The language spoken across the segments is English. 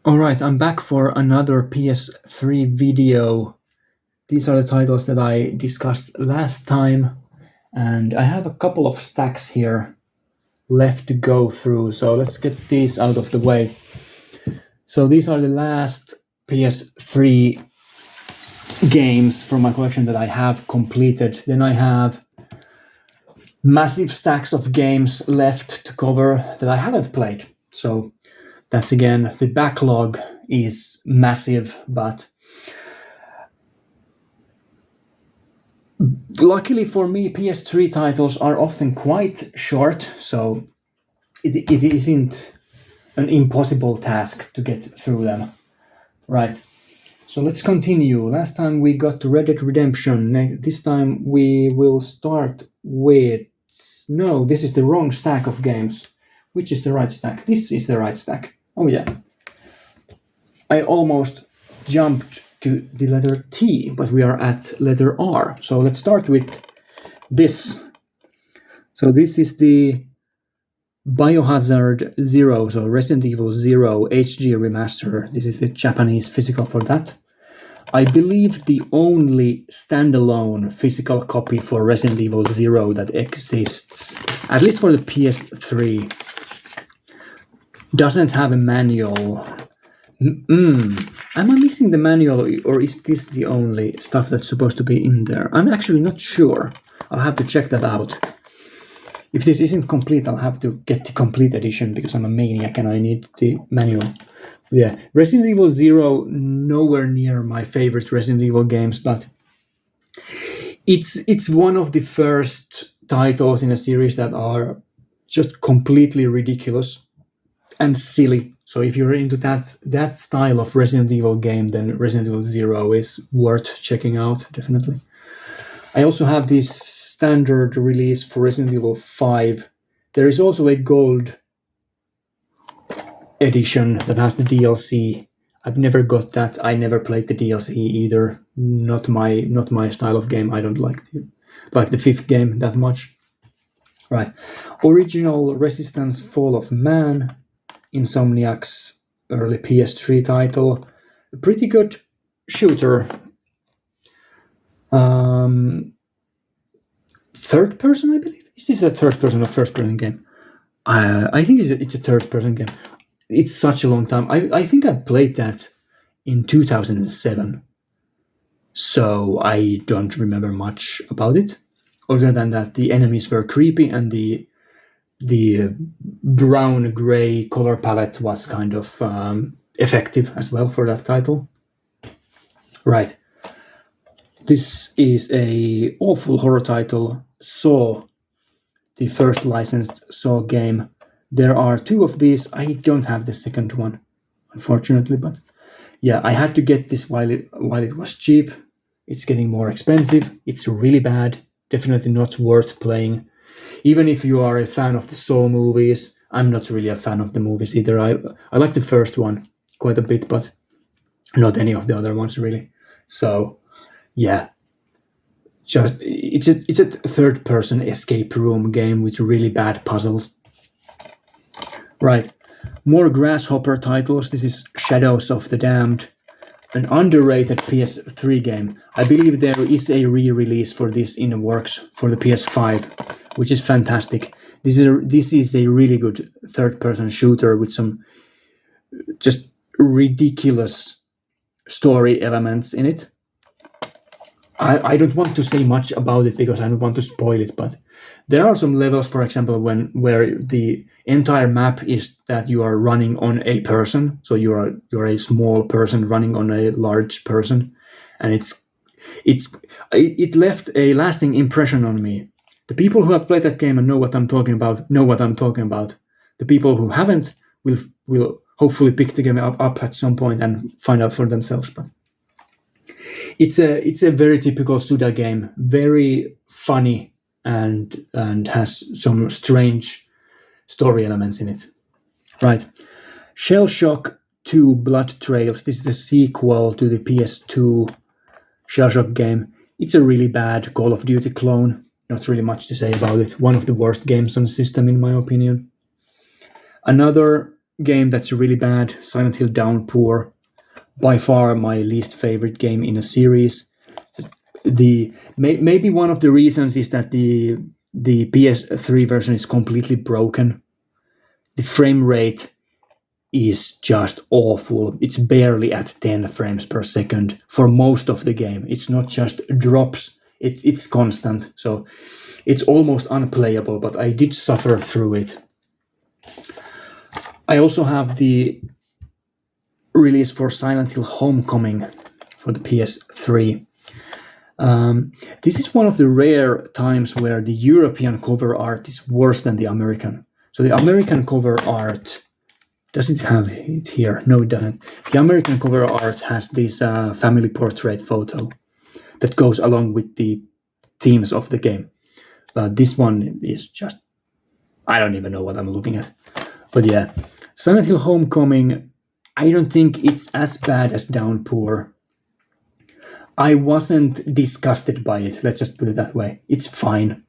Alright, I'm back for another PS3 video. These are the titles that I discussed last time, and I have a couple of stacks here left to go through, so let's get these out of the way. So these are the last PS3 games from my collection that I have completed. Then I have massive stacks of games left to cover that I haven't played. So that's again, the backlog is massive, but luckily for me, PS3 titles are often quite short, so it isn't an impossible task to get through them. Right, so let's continue. Last time we got to Red Dead Redemption. This time we will start with... No, this is the wrong stack of games. Which is the right stack? This is the right stack. Oh yeah. I almost jumped to the letter T, but we are at letter R. So let's start with this. So this is the Biohazard 0, so Resident Evil 0 HD remaster. This is the Japanese physical for that. I believe the only standalone physical copy for Resident Evil 0 that exists, at least for the PS3, doesn't have a manual. Am I missing the manual, or is this the only stuff that's supposed to be in there? I'm actually not sure. I'll have to check that out. If this isn't complete, I'll have to get the complete edition because I'm a maniac and I need the manual. Yeah, Resident Evil 0, nowhere near my favorite Resident Evil games, but it's one of the first titles in a series that are just completely ridiculous and silly. So if you're into that style of Resident Evil game, then Resident Evil 0 is worth checking out, definitely. I also have this standard release for Resident Evil 5. There is also a gold edition that has the DLC. I've never got that. I never played the DLC either. Not my style of game. I don't like the fifth game that much. Right. Original Resistance Fall of Man, Insomniac's early PS3 title. A pretty good shooter. Third person, I believe. Is this a third person or first person game? I think it's a third person game. It's such a long time. I think I played that in 2007. So I don't remember much about it. Other than that, the enemies were creepy and the brown-gray color palette was kind of effective as well for that title. Right. This is a awful horror title, Saw, the first licensed Saw game. There are two of these. I don't have the second one, unfortunately, but yeah, I had to get this while it was cheap. It's getting more expensive. It's really bad. Definitely not worth playing. Even if you are a fan of the Saw movies, I'm not really a fan of the movies either. I like the first one quite a bit, but not any of the other ones really. So yeah, just it's a third-person escape room game with really bad puzzles. Right, more Grasshopper titles. This is Shadows of the Damned, an underrated PS3 game. I believe there is a re-release for this in the works for the PS5, which is fantastic. This is a really good third-person shooter with some just ridiculous story elements in it. I don't want to say much about it because I don't want to spoil it, but there are some levels, for example, where the entire map is that you are running on a person, so you're a small person running on a large person, and it left a lasting impression on me. The people who have played that game and know what I'm talking about know what I'm talking about. The people who haven't will hopefully pick the game up at some point and find out for themselves. But it's a very typical Suda game, very funny and has some strange story elements in it. Right. Shell Shock 2 Blood Trails. This is the sequel to the PS2 Shell Shock game. It's a really bad Call of Duty clone. Not really much to say about it. One of the worst games on the system, in my opinion. Another game that's really bad, Silent Hill Downpour, by far my least favorite game in a series. Maybe one of the reasons is that the PS3 version is completely broken. The frame rate is just awful. It's barely at 10 frames per second for most of the game. It's not just drops, it's constant. So it's almost unplayable, but I did suffer through it. I also have the release for Silent Hill Homecoming for the PS3. This is one of the rare times where the European cover art is worse than the American. So the American cover art, does it have it here? No, it doesn't. The American cover art has this family portrait photo that goes along with the themes of the game. But this one is just, I don't even know what I'm looking at. But yeah, Silent Hill Homecoming, I don't think it's as bad as Downpour. I wasn't disgusted by it, let's just put it that way. It's fine.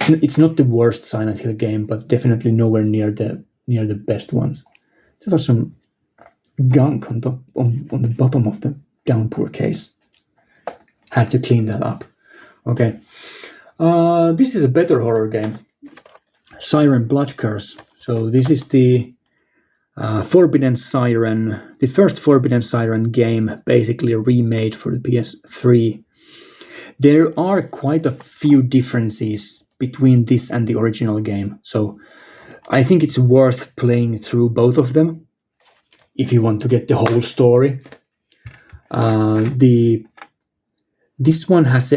It's not the worst Silent Hill game, but definitely nowhere near the best ones. There was some gunk on the bottom of the Downpour case. Had to clean that up. Okay. This is a better horror game. Siren Blood Curse. So this is the Forbidden Siren, the first Forbidden Siren game, basically remade for the PS3. There are quite a few differences between this and the original game, so I think it's worth playing through both of them if you want to get the whole story. This one has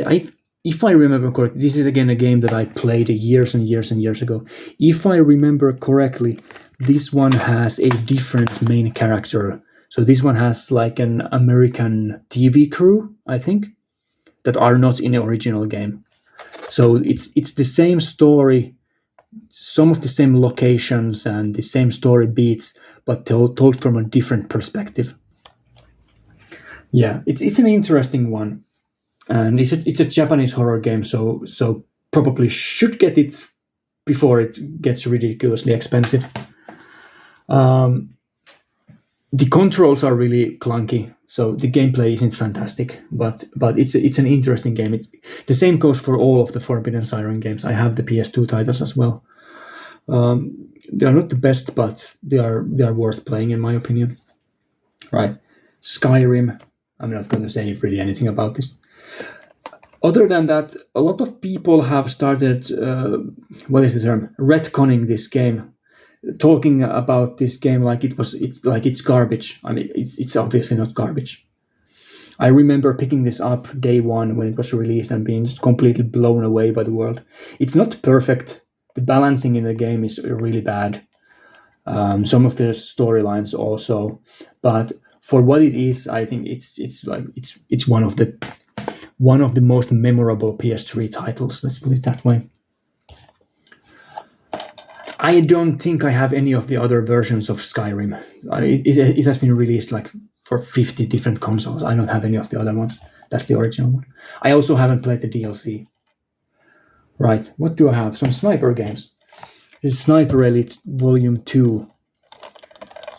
if I remember correctly, this is again a game that I played years and years and years ago. If I remember correctly, this one has a different main character. So this one has like an American TV crew, I think, that are not in the original game. So it's the same story, some of the same locations and the same story beats, but told from a different perspective. Yeah, it's an interesting one. And it's a Japanese horror game, so probably should get it before it gets ridiculously expensive. The controls are really clunky, so the gameplay isn't fantastic, but it's an interesting game. The same goes for all of the Forbidden Siren games. I have the PS2 titles as well. They are not the best, but they are worth playing in my opinion. Right, Skyrim. I'm not going to say really anything about this. Other than that, a lot of people have started, what is the term, retconning this game, talking about this game like it's garbage. I mean, it's obviously not garbage. I remember picking this up day one when it was released and being just completely blown away by the world. It's not perfect. The balancing in the game is really bad. Some of the storylines also, but for what it is, I think it's one of the most memorable PS3 titles, let's put it that way. I don't think I have any of the other versions of Skyrim. It has been released like for 50 different consoles. I don't have any of the other ones. That's the original one. I also haven't played the DLC. Right, what do I have? Some sniper games. This is Sniper Elite Volume 2.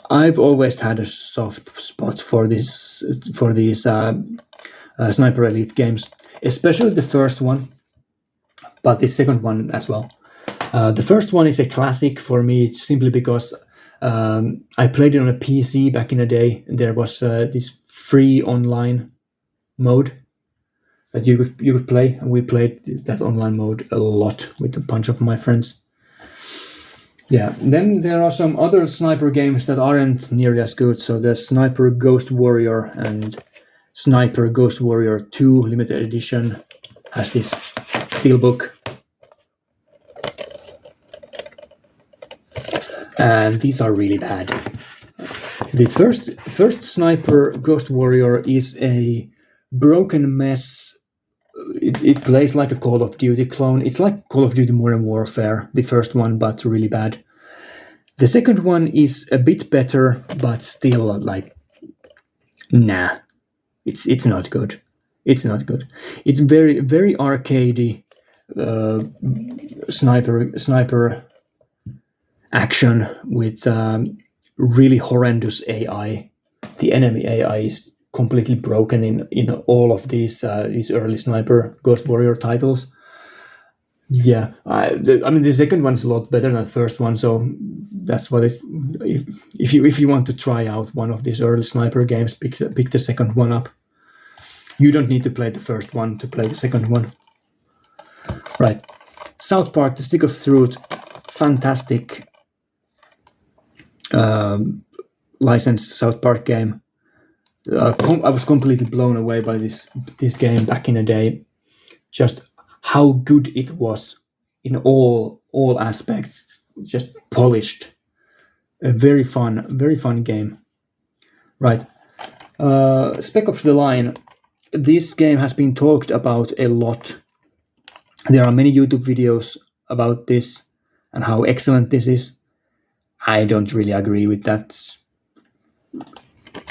I've always had a soft spot for these Sniper Elite games, especially the first one, but the second one as well. The first one is a classic for me simply because I played it on a PC back in the day. There was this free online mode that you could play, and we played that online mode a lot with a bunch of my friends. Yeah, then there are some other sniper games that aren't nearly as good. So there's Sniper Ghost Warrior and Sniper Ghost Warrior 2 limited edition has this steelbook. And these are really bad. The first Sniper Ghost Warrior is a broken mess. It plays like a Call of Duty clone. It's like Call of Duty Modern Warfare, the first one, but really bad. The second one is a bit better, but still like, nah. It's not good. It's not good. It's very, very arcadey sniper. action with really horrendous AI. The enemy AI is completely broken in all of these early sniper Ghost Warrior titles. Yeah, I mean the second one's a lot better than the first one, so that's what it. If you want to try out one of these early sniper games, pick the second one up. You don't need to play the first one to play the second one. Right, South Park: The Stick of Truth, fantastic licensed South Park game. I was completely blown away by this game back in the day. Just how good it was in all aspects, just polished. A very fun game. Right. Spec Ops The Line. This game has been talked about a lot. There are many YouTube videos about this and how excellent this is. I don't really agree with that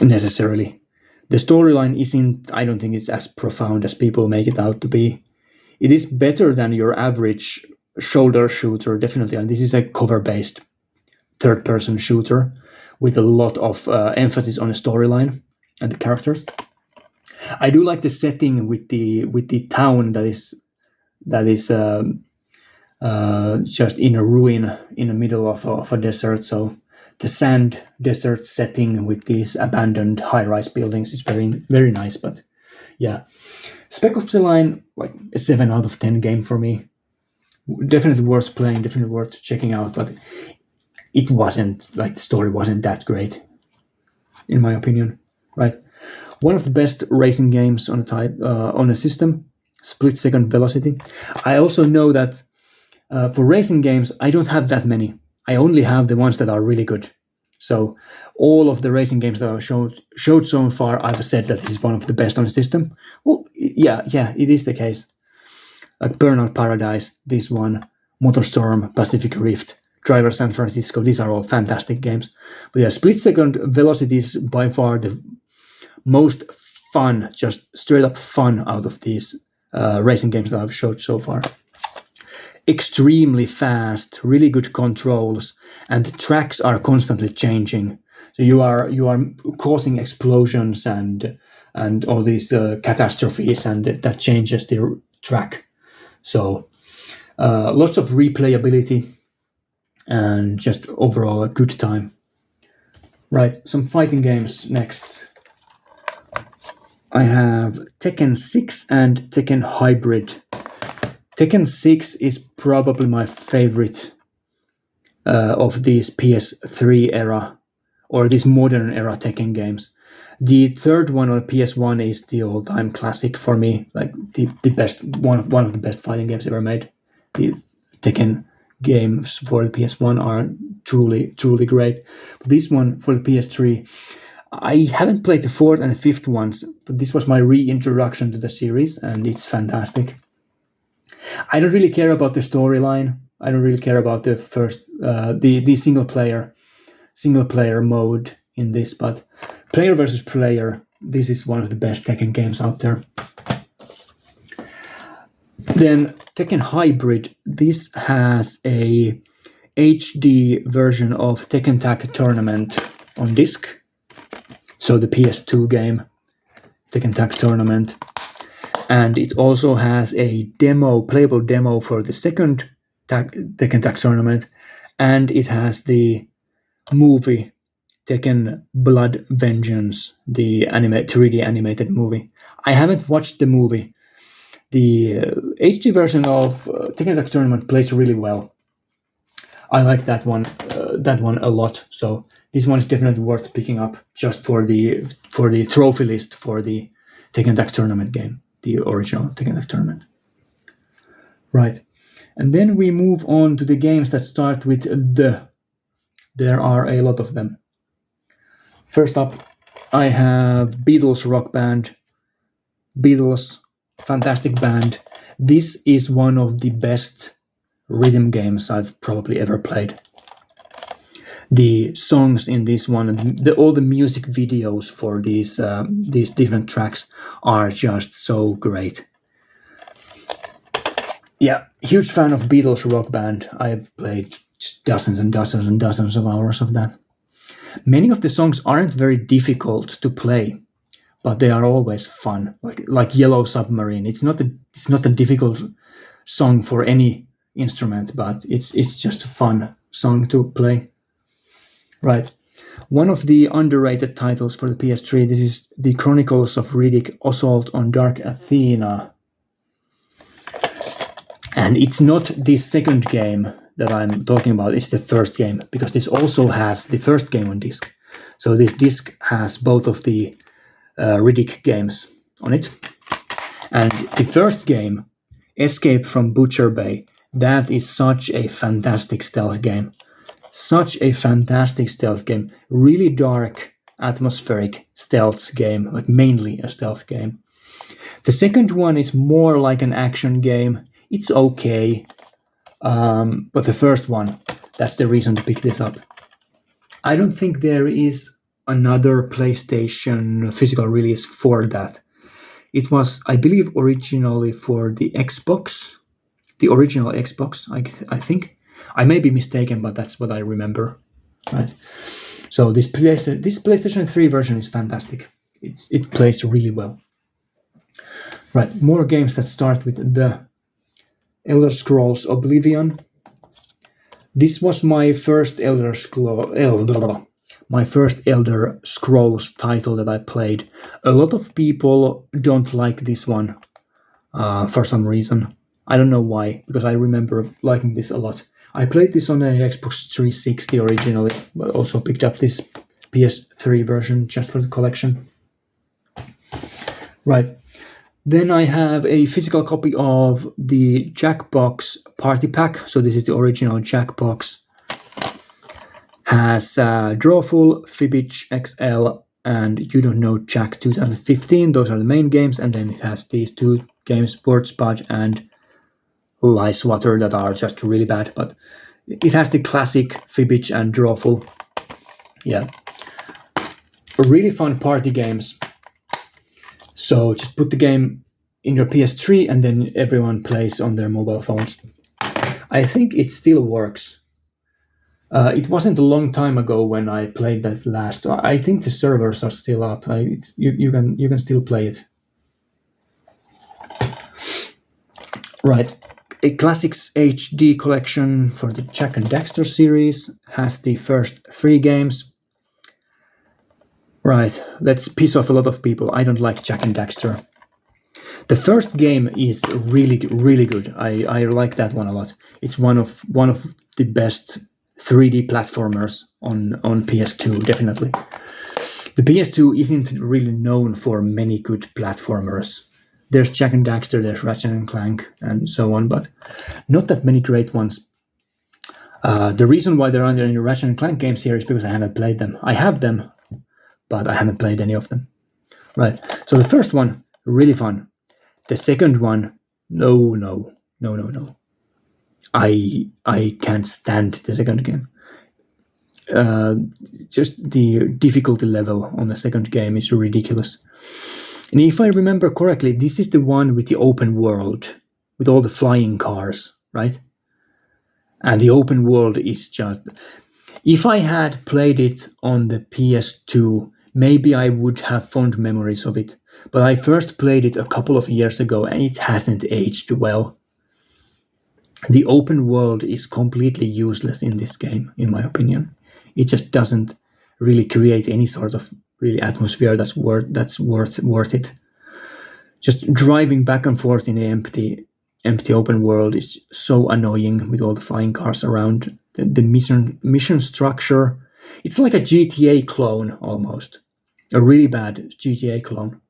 necessarily. The storyline I don't think it's as profound as people make it out to be. It is better than your average shoulder shooter, definitely. And this is a cover-based third-person shooter with a lot of emphasis on the storyline and the characters. I do like the setting with the town that is just in a ruin in the middle of a desert. So the sand desert setting with these abandoned high-rise buildings is very, very nice. But yeah, Spec Ops The Line, like a 7 out of 10 game for me. Definitely worth playing, definitely worth checking out, but it wasn't, like, the story wasn't that great, in my opinion, right? One of the best racing games on a system, Split Second Velocity. I also know that for racing games, I don't have that many. I only have the ones that are really good. So all of the racing games that I've showed so far, I've said that this is one of the best on the system. Well, yeah, it is the case. Like Burnout Paradise, this one, MotorStorm, Pacific Rift, Driver San Francisco, these are all fantastic games. But yeah, Split Second Velocity is by far the most fun, just straight up fun out of these racing games that I've showed so far. Extremely fast, really good controls, and the tracks are constantly changing. So you are causing explosions and all these catastrophes, and that changes the track. So lots of replayability and just overall a good time. Right, some fighting games next. I have Tekken 6 and Tekken Hybrid. Tekken 6 is probably my favorite of these PS3 era or these modern era Tekken games. The third one on PS1 is the all-time classic for me, like the best one of the best fighting games ever made. The Tekken games for the PS1 are truly great. But this one for the PS3, I haven't played the fourth and the fifth ones, but this was my reintroduction to the series, and it's fantastic. I don't really care about the storyline. I don't really care about the first, the single player mode in this, but player versus player, this is one of the best Tekken games out there. Then Tekken Hybrid, this has a HD version of Tekken Tag Tournament on disc. So the PS2 game, Tekken Tag Tournament. And it also has a playable demo for the second Tekken Tag Tournament. And it has the movie Tekken Blood Vengeance, the 3D animated movie. I haven't watched the movie. The HD version of Tekken Tag Tournament plays really well. I like that one a lot. So this one is definitely worth picking up just for the trophy list for the Tekken Tag Tournament game, the original Tekken Tag Tournament. Right, and then we move on to the games that start with the. There are a lot of them. First up, I have Beatles rock band. Beatles, fantastic band. This is one of the best rhythm games I've probably ever played. The songs in this one, all the music videos for these different tracks are just so great. Yeah, huge fan of Beatles rock band. I've played just dozens and dozens and dozens of hours of that. Many of the songs aren't very difficult to play, but they are always fun. Like Yellow Submarine. It's not a difficult song for any instrument, but it's just a fun song to play. Right. One of the underrated titles for the PS3, this is the Chronicles of Riddick Assault on Dark Athena. And it's not the second game that I'm talking about, it's the first game, because this also has the first game on disc. So this disc has both of the Riddick games on it. And the first game, Escape from Butcher Bay, that is such a fantastic stealth game. Such a fantastic stealth game. Really dark, atmospheric stealth game, like mainly a stealth game. The second one is more like an action game. It's okay. But the first one, that's the reason to pick this up. I don't think there is another PlayStation physical release for that. It was, I believe, originally for the Xbox. The original Xbox, I think. I may be mistaken, but that's what I remember. Right. So this PlayStation 3 version is fantastic. It plays really well. Right. More games that start with the Elder Scrolls Oblivion. This was my first Elder Scrolls title that I played. A lot of people don't like this one for some reason. I don't know why, because I remember liking this a lot. I played this on a Xbox 360 originally, but also picked up this PS3 version just for the collection. Right. Then I have a physical copy of the Jackbox Party Pack. So this is the original Jackbox. Has Drawful, Fibbage XL, and You Don't Know Jack 2015. Those are the main games. And then it has these two games, Word Spud and Lice Water, that are just really bad. But it has the classic Fibbage and Drawful. Yeah. Really fun party games. So just put the game in your PS3 and then everyone plays on their mobile phones. I think it still works. It wasn't a long time ago when I played that last. I think the servers are still up. You can still play it. Right. A Classics HD collection for the Jak and Daxter series has the first 3 games. Right, let's piss off a lot of people. I don't like Jak and Daxter. The first game is really, really good. I like that one a lot. It's one of the best 3D platformers on PS2, definitely. The PS2 isn't really known for many good platformers. There's Jak and Daxter, there's Ratchet and Clank, and so on, but not that many great ones. The reason why there aren't any Ratchet and Clank games here is because I haven't played them. I have them, but I haven't played any of them. Right, so the first one, really fun. The second one, no. I can't stand the second game. Just the difficulty level on the second game is ridiculous. And if I remember correctly, this is the one with the open world, with all the flying cars, right? And the open world is just... If I had played it on the PS2, maybe I would have fond memories of it. But I first played it a couple of years ago and it hasn't aged well. The open world is completely useless in this game, in my opinion. It just doesn't really create any sort of really atmosphere that's worth it. Just driving back and forth in an empty open world is so annoying with all the flying cars around. The mission structure, it's like a GTA clone almost. A really bad GTA clone.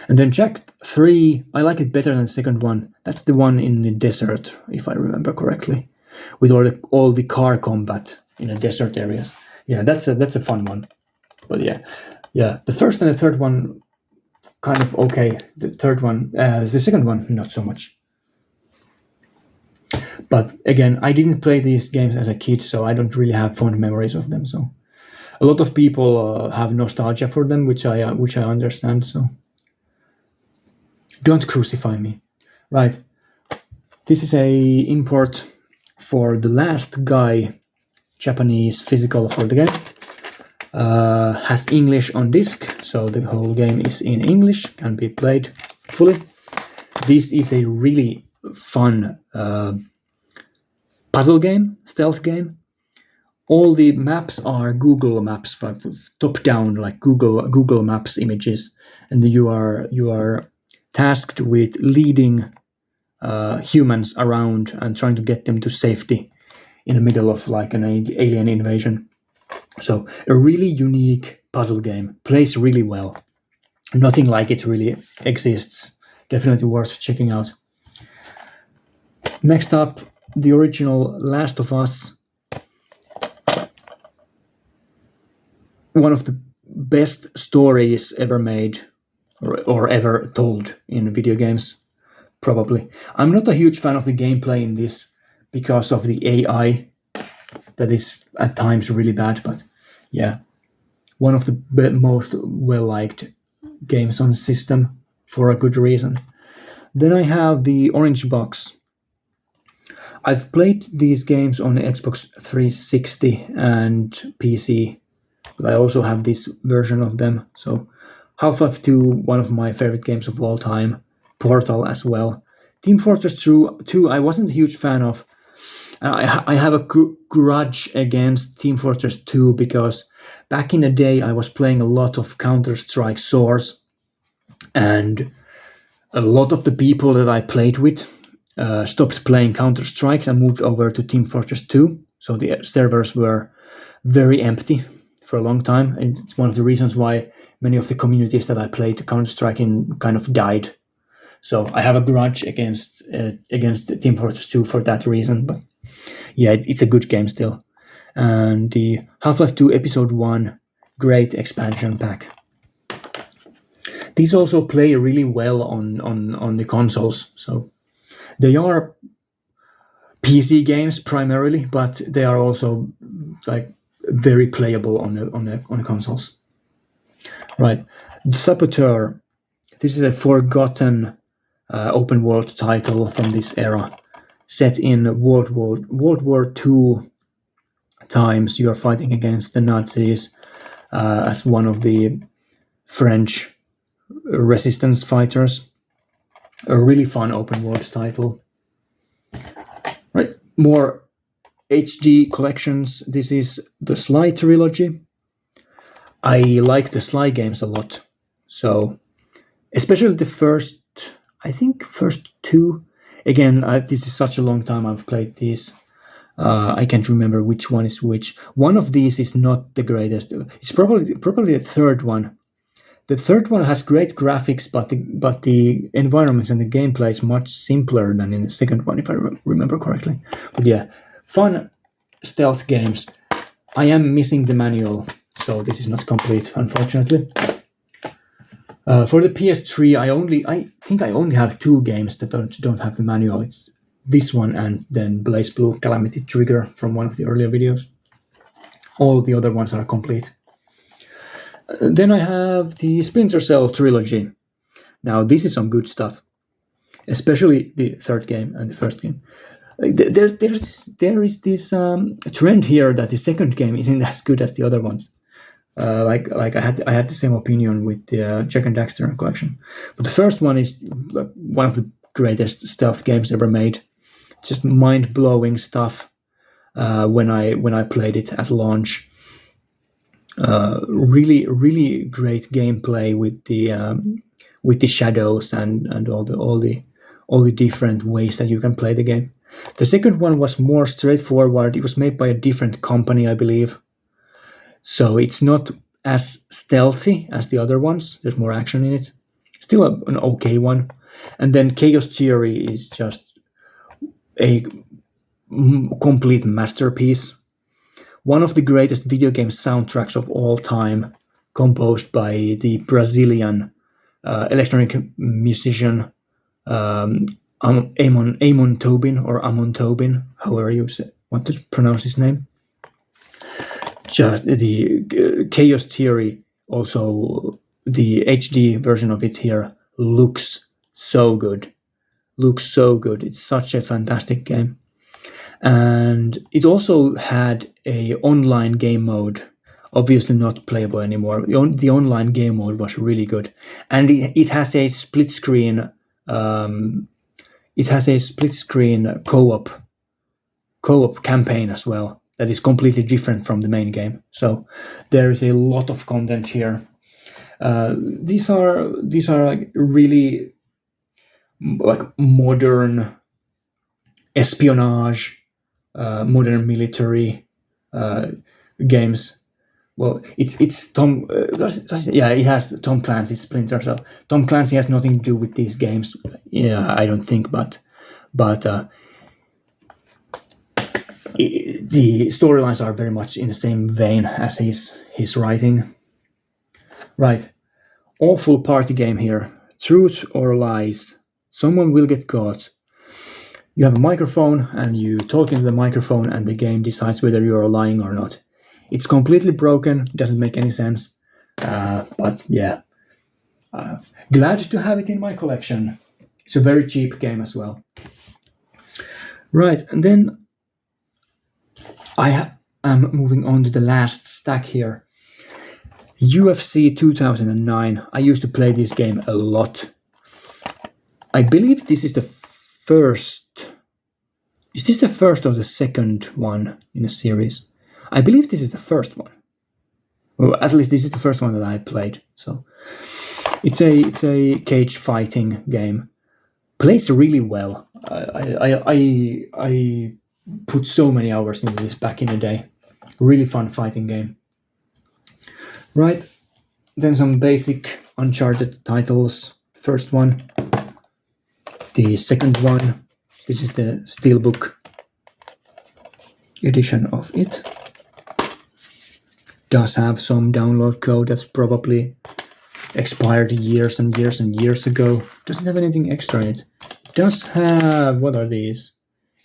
And then Jak 3, I like it better than the second one. That's the one in the desert, if I remember correctly, with all the car combat in the desert areas. Yeah, that's a fun one. But yeah, the first and the third one, kind of okay. The second one, not so much. But again, I didn't play these games as a kid, so I don't really have fond memories of them. So a lot of people have nostalgia for them, which I understand. So don't crucify me. Right. This is a import for The Last Guy, Japanese physical for the game. Has English on disc, so the whole game is in English, can be played fully. This is a really fun puzzle game, stealth game. All the maps are Google Maps, top down, like Google Maps images, and you are tasked with leading humans around and trying to get them to safety in the middle of like an alien invasion. So a really unique puzzle game, plays really well. Nothing like it really exists. Definitely worth checking out. Next up, the original Last of Us. One of the best stories ever made or ever told in video games, probably. I'm not a huge fan of the gameplay in this because of the AI that is at times really bad, but yeah, one of the most well-liked games on the system for a good reason. Then I have the Orange Box. I've played these games on Xbox 360 and PC, but I also have this version of them. So Half-Life 2, one of my favorite games of all time. Portal as well. Team Fortress 2, I wasn't a huge fan of. I have a grudge against Team Fortress 2 because back in the day I was playing a lot of Counter-Strike Source, and a lot of the people that I played with stopped playing Counter-Strike and moved over to Team Fortress 2. So the servers were very empty for a long time. And it's one of the reasons why many of the communities that I played Counter-Strike in kind of died. So I have a grudge against Team Fortress 2 for that reason. But yeah, it's a good game still. And the Half-Life 2 Episode 1, great expansion pack. These also play really well on the consoles. So they are PC games primarily, but they are also like very playable on the consoles. Right, The Saboteur. This is a forgotten open world title from this era, set in World War II times. You are fighting against the Nazis as one of the French resistance fighters. A really fun open world title. Right, more HD collections. This is the Sly trilogy. I like the Sly games a lot. So, especially the first two. Again, this is such a long time I've played these. I can't remember which one is which. One of these is not the greatest. It's probably the third one. The third one has great graphics, but the environments and the gameplay is much simpler than in the second one, if I remember correctly. But yeah, fun stealth games. I am missing the manual, so this is not complete, unfortunately. For the PS3, I think I only have two games that don't have the manual. It's this one and then BlazBlue Calamity Trigger from one of the earlier videos. All the other ones are complete. Then I have the Splinter Cell trilogy. Now this is some good stuff, especially the third game and the first game. There is this trend here that the second game isn't as good as the other ones. Like I had the same opinion with the Jak and Daxter collection, but the first one is one of the greatest stealth games ever made. Just mind-blowing stuff when I played it at launch. Really great gameplay with the shadows and all the different ways that you can play the game. The second one was more straightforward. It was made by a different company, I believe. So it's not as stealthy as the other ones. There's more action in it. Still an okay one. And then Chaos Theory is just a complete masterpiece. One of the greatest video game soundtracks of all time, composed by the Brazilian electronic musician Amon Tobin, however you want to pronounce his name. Just the Chaos Theory, also the HD version of it here looks so good. It's such a fantastic game. And it also had a online game mode, obviously not playable anymore. The online game mode was really good, and it has a split screen. It has a split screen co-op campaign as well that is completely different from the main game. So there is a lot of content here. These are like really like modern espionage, modern military games. Well, it's Tom. It has Tom Clancy's Splinter. So Tom Clancy has nothing to do with these games. Yeah, I don't think, but the storylines are very much in the same vein as his writing. Right, awful party game here. Truth or lies? Someone will get caught. You have a microphone and you talk into the microphone, and the game decides whether you are lying or not. It's completely broken, doesn't make any sense, but yeah. Glad to have it in my collection. It's a very cheap game as well. Right, and then I am moving on to the last stack here. UFC 2009. I used to play this game a lot. I believe this is the first. Is this the first or the second one in a series? I believe this is the first one. Well, at least this is the first one that I played. So it's a cage fighting game. Plays really well. I put so many hours into this back in the day. Really fun fighting game. Right, then some basic Uncharted titles. First one. The second one. This is the Steelbook edition of it. Does have some download code that's probably expired years and years and years ago. Doesn't have anything extra in it. It does have, what are these?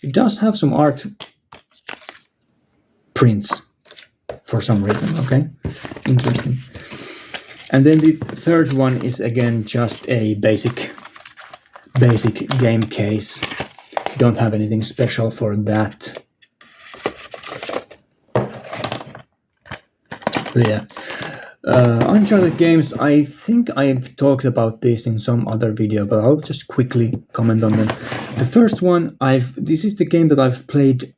It does have some art prints for some reason. Okay, interesting. And then the third one is again just a basic game case. Don't have anything special for that. But yeah, Uncharted games, I think I've talked about this in some other video, but I'll just quickly comment on them. The first one, this is the game that I've played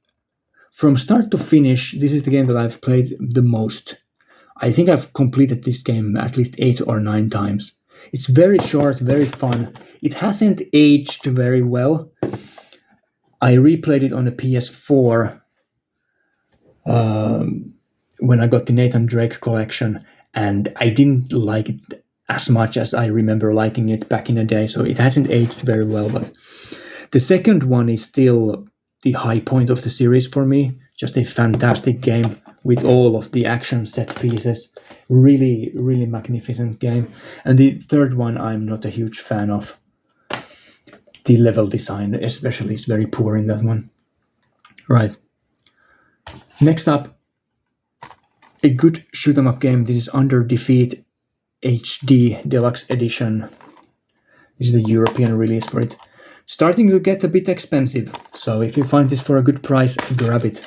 from start to finish. This is the game that I've played the most. I think I've completed this game at least 8 or 9 times. It's very short, very fun. It hasn't aged very well. I replayed it on the PS4 when I got the Nathan Drake collection, and I didn't like it as much as I remember liking it back in the day, so it hasn't aged very well. But the second one is still the high point of the series for me. Just a fantastic game with all of the action set pieces. Really, really magnificent game. And the third one I'm not a huge fan of. The level design especially is very poor in that one. Right. Next up, a good shoot 'em up game. This is Under Defeat HD Deluxe Edition. This is the European release for it. Starting to get a bit expensive, so if you find this for a good price, grab it.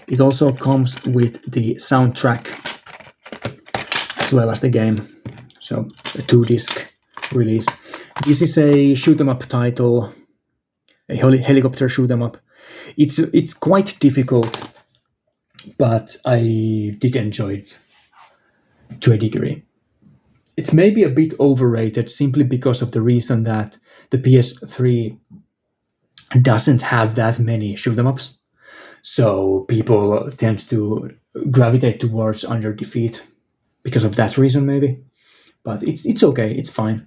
It also comes with the soundtrack as well as the game, so a 2-disc release. This is a shoot 'em up title, a helicopter shoot 'em up. It's quite difficult, but I did enjoy it to a degree. It's maybe a bit overrated simply because of the reason that the PS3 doesn't have that many shoot 'em ups. So people tend to gravitate towards Under Defeat because of that reason, maybe. But it's okay, it's fine.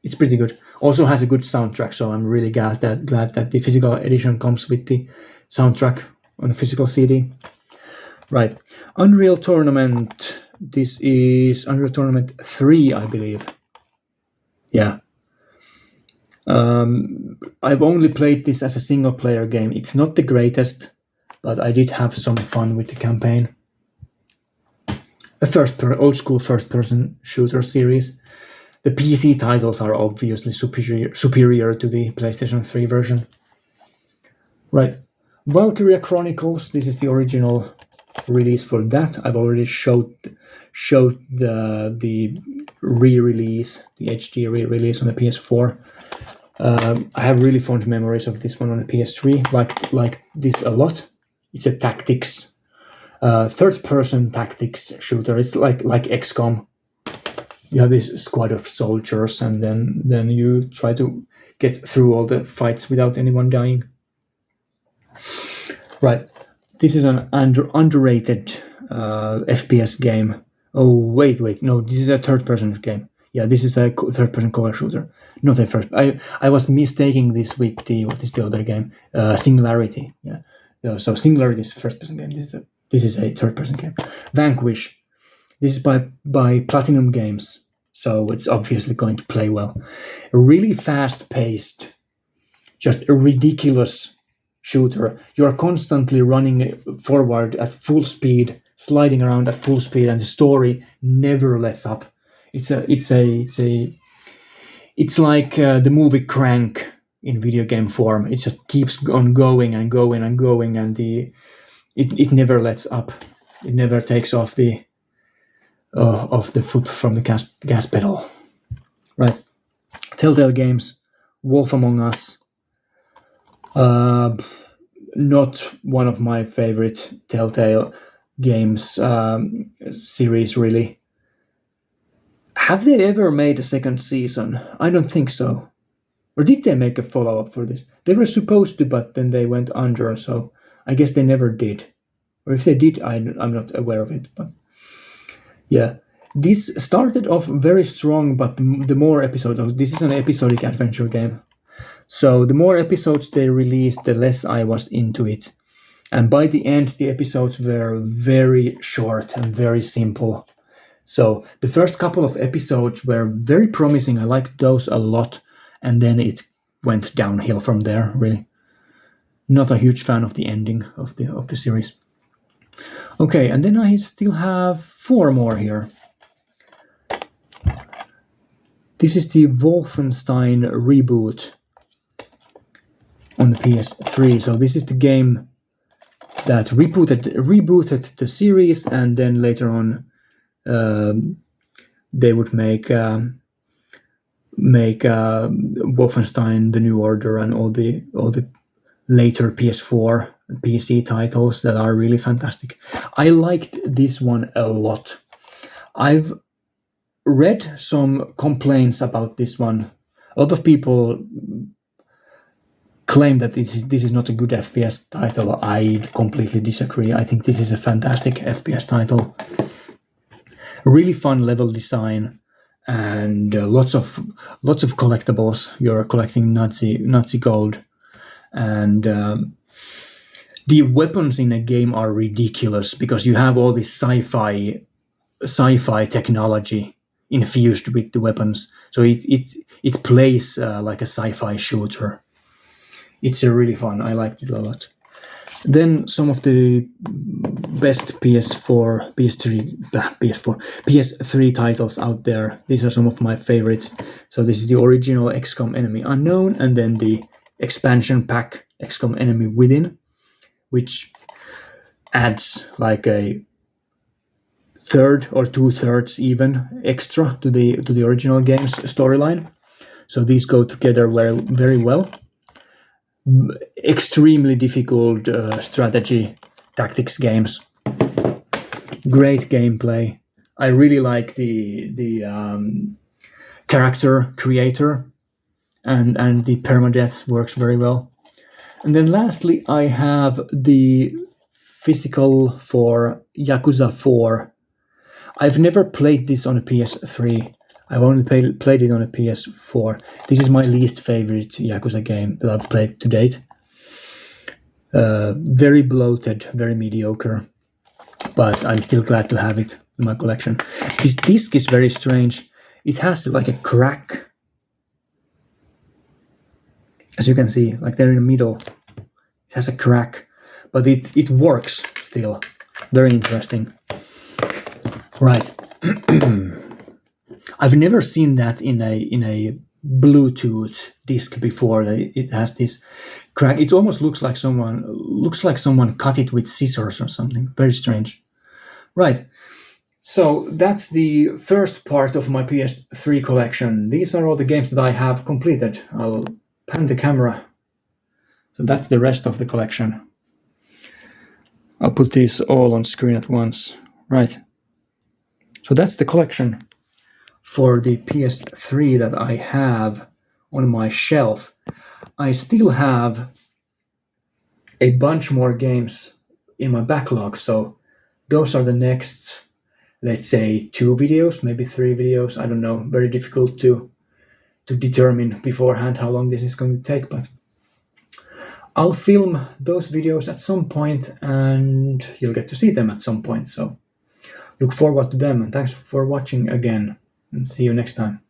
It's pretty good. Also has a good soundtrack, so I'm really glad that the physical edition comes with the soundtrack on a physical CD. Right. Unreal Tournament. This is Unreal Tournament 3, I believe. Yeah. I've only played this as a single player game. It's not the greatest, but I did have some fun with the campaign. A old school first person shooter series. The PC titles are obviously superior to the PlayStation 3 version. Right. Valkyria Chronicles. This is the original release for that. I've already showed the re-release, the HD re-release on the PS4. I have really fond memories of this one on the PS3. Like this a lot. It's a tactics, third-person tactics shooter. It's like XCOM. You have this squad of soldiers, and then you try to get through all the fights without anyone dying. Right, this is an underrated FPS game. Oh wait, no, this is a third-person game. Yeah, this is a third-person cover shooter, not a first. I was mistaking this with what is the other game? Singularity. Yeah, so Singularity is a first-person game. This is a third-person game. Vanquish. This is by Platinum Games, so it's obviously going to play well. A really fast-paced, just a ridiculous shooter. You are constantly running forward at full speed, sliding around at full speed, and the story never lets up. It's like the movie Crank in video game form. It just keeps on going and going and going, and it never lets up. It never takes off the foot from the gas pedal. Right. Telltale Games, Wolf Among Us. Not one of my favorite Telltale Games series, really. Have they ever made a second season? I don't think so. Or did they make a follow-up for this? They were supposed to, but then they went under, so I guess they never did. Or if they did, I'm not aware of it. But yeah, this started off very strong, but the more episodes... This is an episodic adventure game. So the more episodes they released, the less I was into it. And by the end, the episodes were very short and very simple. So the first couple of episodes were very promising. I liked those a lot. And then it went downhill from there, really. Not a huge fan of the ending of the series. Okay, and then I still have 4 more here. This is the Wolfenstein Reboot on the PS3. So this is the game that rebooted the series, and then later on they would make Wolfenstein: The New Order and all the later PS4 and PC titles that are really fantastic. I liked this one a lot. I've read some complaints about this one. A lot of people claim that this is not a good FPS title. I completely disagree. I think this is a fantastic FPS title. Really fun level design and lots of collectibles. You're collecting Nazi gold, and the weapons in a game are ridiculous because you have all this sci-fi technology infused with the weapons. So it plays like a sci-fi shooter. It's really fun. I liked it a lot. Then some of the best PS3 titles out there. These are some of my favorites. So this is the original XCOM Enemy Unknown, and then the expansion pack XCOM Enemy Within, which adds like a third or 2/3 even extra to the original game's storyline. So these go together very well. Extremely difficult strategy tactics games. Great gameplay. I really like the character creator, and the permadeath works very well. And then lastly, I have the physical for Yakuza 4. I've never played this on a PS3. I've only played it on a PS4. This is my least favorite Yakuza game that I've played to date. Very bloated, very mediocre, but I'm still glad to have it in my collection. This disc is very strange. It has like a crack. As you can see, like there in the middle, it has a crack, but it works still. Very interesting. Right. I've never seen that in a Bluetooth disc before. It has this crack. It almost looks like someone cut it with scissors or something. Very strange. Right. So that's the first part of my PS3 collection. These are all the games that I have completed. I'll pan the camera. So that's the rest of the collection. I'll put these all on screen at once. Right. So that's the collection for the PS3 that I have on my shelf. I still have a bunch more games in my backlog, so those are the next, let's say, 2 videos, maybe 3 videos. I don't know. Very difficult to determine beforehand how long this is going to take, but I'll film those videos at some point and you'll get to see them at some point. So look forward to them, and thanks for watching again, and see you next time.